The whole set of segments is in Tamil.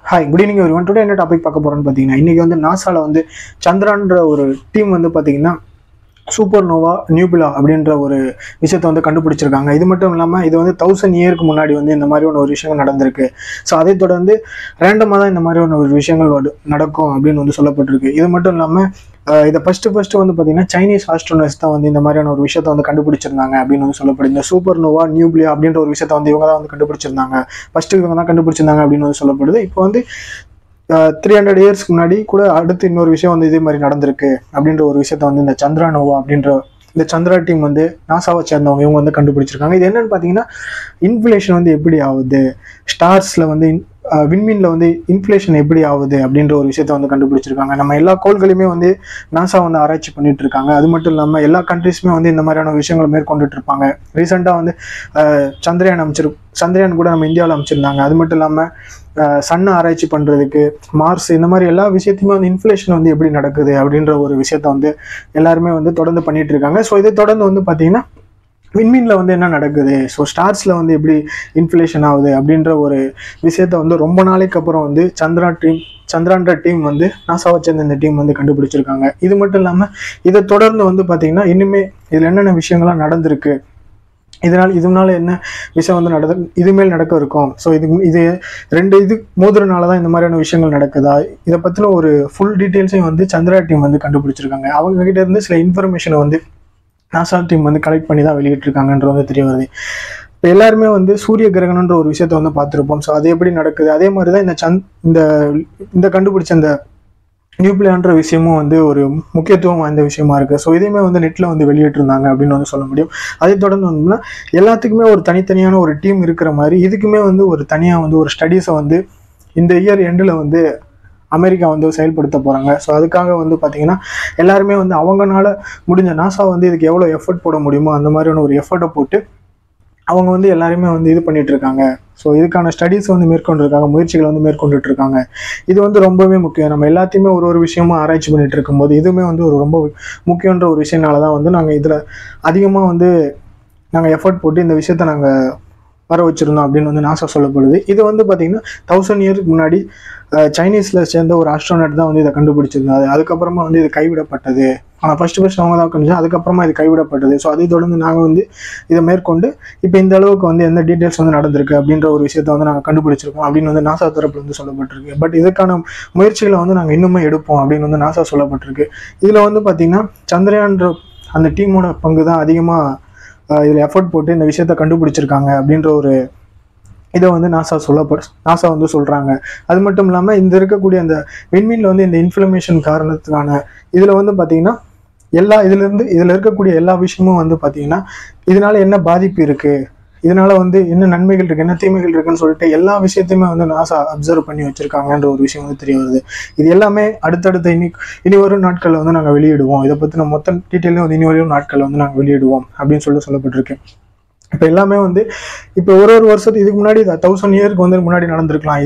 Hi, good evening everyone. Today என்ன டாபிக் பார்க்க போறோம்னு பாத்தீங்கன்னா இன்னைக்கு வந்து நாசால வந்து சந்திரான்ற ஒரு டீம் வந்து பாத்தீங்கன்னா சூப்பர் நோவா நியூபிலா அப்படின்ற ஒரு விஷயத்தை வந்து கண்டுபிடிச்சிருக்காங்க. இது மட்டும் இல்லாமல் இது வந்து 1000 இயருக்கு முன்னாடி வந்து இந்த மாதிரி ஒரு விஷயங்கள் நடந்திருக்கு. ஸோ அதை தொடர்ந்து ரேண்டமாக தான் இந்த மாதிரி ஒரு விஷயங்கள் நடக்கும் அப்படின்னு வந்து சொல்லப்பட்டிருக்கு. இது மட்டும் இல்லாமல் இதை ஃபர்ஸ்ட் வந்து பார்த்தீங்கன்னா சைனீஸ் ஆஸ்ட்ரோனட்ஸ் தான் வந்து இந்த மாதிரியான ஒரு விஷயத்தை வந்து கண்டுபிடிச்சிருந்தாங்க அப்படின்னு வந்து சொல்லப்படுது. இந்த சூப்பர் நோவா நியூபிலியா அப்படின்ற ஒரு விஷயத்தை வந்து இவங்க தான் வந்து கண்டுபிடிச்சிருந்தாங்க. ஃபர்ஸ்ட் இவங்க தான் கண்டுபிடிச்சிருந்தாங்க அப்படின்னு வந்து சொல்லப்படுது. இப்போ வந்து 300 இயர்ஸ்க்கு முன்னாடி கூட அடுத்து இன்னொரு விஷயம் வந்து இதே மாதிரி நடந்திருக்கு அப்படின்ற ஒரு விஷயத்த வந்து இந்த சந்திரா நோவா அப்படின்ற இந்த சந்திரா டீம் வந்து நாசாவை சேர்ந்தவங்க இவங்க வந்து கண்டுபிடிச்சிருக்காங்க. இது என்னன்னு பார்த்தீங்கன்னா இன்ஃப்ளேஷன் வந்து எப்படி ஆகுது, ஸ்டார்ஸில் வந்து விண்மீனில் வந்து இன்ஃப்ளேஷன் எப்படி ஆகுது அப்படின்ற ஒரு விஷயத்த வந்து கண்டுபிடிச்சிருக்காங்க. நம்ம எல்லா கோள்களையுமே வந்து நாசா வந்து ஆராய்ச்சி பண்ணிட்டு இருக்காங்க. அது மட்டும் இல்லாமல் எல்லா கண்ட்ரிஸுமே வந்து இந்த மாதிரியான விஷயங்களை மேற்கொண்டுட்டு இருப்பாங்க. ரீசெண்டாக வந்து சந்திரயான் கூட நம்ம இந்தியாவில் அமைச்சிருந்தாங்க. அது மட்டும் இல்லாமல் சன்னை ஆராய்ச்சி பண்ணுறதுக்கு மார்ஸ் இந்த மாதிரி எல்லா விஷயத்தையுமே வந்து இன்ஃப்ளேஷன் வந்து எப்படி நடக்குது அப்படின்ற ஒரு விஷயத்த வந்து எல்லாருமே வந்து தொடர்ந்து பண்ணிட்டு இருக்காங்க. ஸோ இதை தொடர்ந்து வந்து பார்த்தீங்கன்னா விண்மீனில் வந்து என்ன நடக்குது, ஸோ ஸ்டார்ஸில் வந்து எப்படி இன்ஃப்ளேஷன் ஆகுது அப்படின்ற ஒரு விஷயத்த வந்து ரொம்ப நாளைக்கு அப்புறம் வந்து சந்திரான்ற டீம் வந்து நாசாவை சேர்ந்த இந்த டீம் வந்து கண்டுபிடிச்சிருக்காங்க. இது மட்டும் இல்லாமல் இதை தொடர்ந்து வந்து பார்த்தீங்கன்னா இனிமே இதில் என்னென்ன விஷயங்கள்லாம் நடந்திருக்கு, இதனால என்ன விஷயம் வந்து இதுமேல் நடக்க இருக்கும், ஸோ இது ரெண்டு மோதுறனால தான் இந்த மாதிரியான விஷயங்கள் நடக்குதா, இதை பற்றின ஒரு ஃபுல் டீட்டெயில்ஸையும் வந்து சந்திரா டீம் வந்து கண்டுபிடிச்சிருக்காங்க. அவங்க கிட்ட இருந்து சில இன்ஃபர்மேஷனை வந்து நாசா டீம் வந்து கலெக்ட் பண்ணி தான் வெளியிட்டிருக்காங்கன்றது வந்து தெரிய வருது. இப்போ எல்லாருமே வந்து சூரிய கிரகணன்ற ஒரு விஷயத்த வந்து பார்த்துருப்போம். ஸோ அது எப்படி நடக்குது, அதே மாதிரி தான் இந்த கண்டுபிடிச்ச இந்த நியூபிலியான்ற விஷயமும் வந்து ஒரு முக்கியத்துவம் வாய்ந்த விஷயமா இருக்குது. ஸோ இதையுமே வந்து நெட்டில் வந்து வெளியிட்டிருந்தாங்க அப்படின்னு வந்து சொல்ல முடியும். அதை தொடர்ந்து வந்தோம்னா எல்லாத்துக்குமே ஒரு தனித்தனியான ஒரு டீம் இருக்கிற மாதிரி இதுக்குமே வந்து ஒரு தனியாக வந்து ஒரு ஸ்டடீஸை வந்து இந்த இயர் எண்டில் வந்து அமெரிக்கா வந்து செயல்படுத்த போகிறாங்க. ஸோ அதுக்காக வந்து பார்த்திங்கன்னா எல்லாருமே வந்து அவங்களால முடிஞ்ச நாசா வந்து இதுக்கு எவ்வளோ எஃபர்ட் போட முடியுமோ அந்த மாதிரியான ஒரு எஃபர்ட்டை போட்டு அவங்க வந்து எல்லாருமே வந்து இது பண்ணிட்டு இருக்காங்க. ஸோ இதுக்கான ஸ்டடீஸ் வந்து மேற்கொண்டிருக்காங்க, முயற்சிகளை வந்து மேற்கொண்டுட்டு இருக்காங்க. இது வந்து ரொம்பவே முக்கியம். நம்ம எல்லாத்தையுமே ஒரு விஷயமா ஆராய்ச்சி பண்ணிட்டு இருக்கும்போது இதுவுமே வந்து ஒரு ரொம்ப முக்கியன்ற ஒரு விஷயனால தான் வந்து நாங்கள் இதில் அதிகமாக வந்து நாங்கள் எஃபர்ட் போட்டு இந்த விஷயத்த நாங்கள் வர வச்சுருந்தோம் அப்படின்னு வந்து நாசா சொல்லப்படுது. இது வந்து பார்த்திங்கன்னா 1000 இயருக்கு முன்னாடி சைனீஸில் சேர்ந்த ஒரு ஆஸ்ட்ரோனட் தான் வந்து இதை கண்டுபிடிச்சிருந்தாரு. அதுக்கப்புறமா வந்து இது கைவிடப்பட்டது. ஆனால் ஃபர்ஸ்ட் அவங்க தான் கொஞ்சம் அதுக்கப்புறமா இது கைவிடப்பட்டது. ஸோ அதை தொடர்ந்து நாங்கள் வந்து இதை மேற்கொண்டு இப்போ இந்த அளவுக்கு வந்து எந்த டீட்டெயில்ஸ் வந்து நடந்திருக்கு அப்படின்ற ஒரு விஷயத்த வந்து நாங்கள் கண்டுபிடிச்சிருக்கோம் அப்படின்னு வந்து நாசா தரப்புல வந்து சொல்லப்பட்டிருக்கு. பட் இதுக்கான முயற்சிகளை வந்து நாங்கள் இன்னுமே எடுப்போம் அப்படின்னு வந்து நாசா சொல்லப்பட்டிருக்கு. இதில் வந்து பார்த்திங்கன்னா சந்திரயான்ற அந்த டீமோட பங்கு தான் அதிகமாக இதில் எஃபர்ட் போட்டு இந்த விஷயத்த கண்டுபிடிச்சிருக்காங்க அப்படின்ற ஒரு இதை வந்து நாசா வந்து சொல்கிறாங்க. அது மட்டும் இல்லாமல் இந்த இருக்கக்கூடிய அந்த விண்மீனில் வந்து இந்த இன்ஃப்ளமேஷன் காரணத்துக்கான இதில் வந்து பார்த்திங்கன்னா இதில் இருக்கக்கூடிய எல்லா விஷயமும் வந்து பார்த்திங்கன்னா இதனால என்ன பாதிப்பு இருக்குது, இதனால வந்து என்ன நன்மைகள் இருக்குது, என்ன தீமைகள் இருக்குன்னு சொல்லிட்டு எல்லா விஷயத்தையுமே வந்து நாசா அப்சர்வ் பண்ணி வச்சுருக்காங்கன்ற ஒரு விஷயம் வந்து தெரிய வருது. இது எல்லாமே அடுத்தடுத்த இனி வரும் நாட்களில் வந்து நாங்கள் வெளியிடுவோம். இதை பற்றின மொத்த டீட்டெயிலும் வந்து இனி வரும் நாட்களில் வந்து நாங்கள் வெளியிடுவோம் அப்படின்னு சொல்லப்பட்டிருக்கு. இப்போ எல்லாமே வந்து இப்போ ஒரு வருஷத்துக்கு இதுக்கு முன்னாடி 1000 இயருக்கு வந்து முன்னாடி நடந்திருக்கலாம்.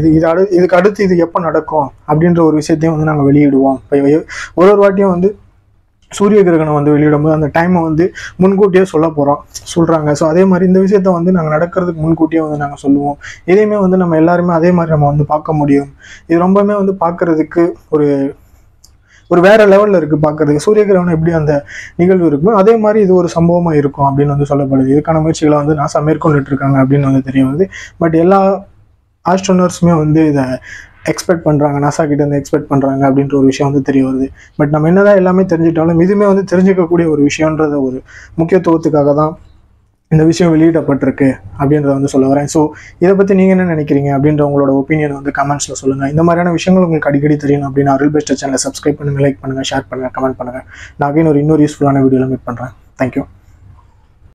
இதுக்கு அடுத்து இது எப்போ நடக்கும் அப்படின்ற ஒரு விஷயத்தையும் வந்து நாங்கள் வெளியிடுவோம். இப்போ ஒரு வாட்டியும் வந்து சூரிய கிரகணம் வந்து வெளியிடும்போது அந்த டைமை வந்து முன்கூட்டியே சொல்கிறாங்க. ஸோ அதே மாதிரி இந்த விஷயத்த வந்து நாங்கள் நடக்கிறதுக்கு முன்கூட்டியே வந்து நாங்கள் சொல்லுவோம். இதையுமே வந்து நம்ம எல்லாருமே அதே மாதிரி நம்ம வந்து பார்க்க முடியும். இது ரொம்பவுமே வந்து பார்க்கறதுக்கு ஒரு வேற லெவலில் இருக்குது பார்க்கறதுக்கு. சூரிய கிரகணம் எப்படி அந்த நிகழ்வு இருக்குமோ அதே மாதிரி இது ஒரு சம்பவமாக இருக்கும் அப்படின்னு வந்து சொல்லப்படுது. இதுக்கான முயற்சிகளை வந்து நாசா மேற்கொண்டுட்டு இருக்காங்க அப்படின்னு வந்து தெரிய வருது. பட் எல்லா ஆஸ்ட்ரோனர்ஸுமே வந்து இதை எக்ஸ்பெக்ட் பண்ணுறாங்க, நாசா கிட்ட இருந்து எக்ஸ்பெக்ட் பண்ணுறாங்க அப்படின்ற ஒரு விஷயம் வந்து தெரிய வருது. பட் நம்ம என்னதான் எல்லாமே தெரிஞ்சுக்கிட்டாலும் இதுவுமே வந்து தெரிஞ்சுக்கக்கூடிய ஒரு விஷயன்ற ஒரு முக்கியத்துவத்துக்காக தான் இந்த விஷயம் வெளியிடப்பட்டிருக்கு அப்படின்றத வந்து சொல்ல வரேன். ஸோ இதை பற்றி நீங்கள் என்ன நினைக்கிறீங்க அப்படின்ற உங்களோட ஒப்பீனியன் வந்து கமெண்ட்ஸில் சொல்லுங்கள். இந்த மாதிரியான விஷயங்கள் உங்களுக்கு அடிக்கடி தெரியணும் அப்படின்னா அருள் பெஸ்ட் சேனலை சப்ஸ்கிரைப் பண்ணுங்கள், லைக் பண்ணுங்கள், ஷேர் பண்ணுங்கள், கமெண்ட் பண்ணுங்கள். நான் இன்னொரு யூஸ்ஃபுல்லான வீடியோவில் மீட் பண்ணுறேன். தேங்க்யூ.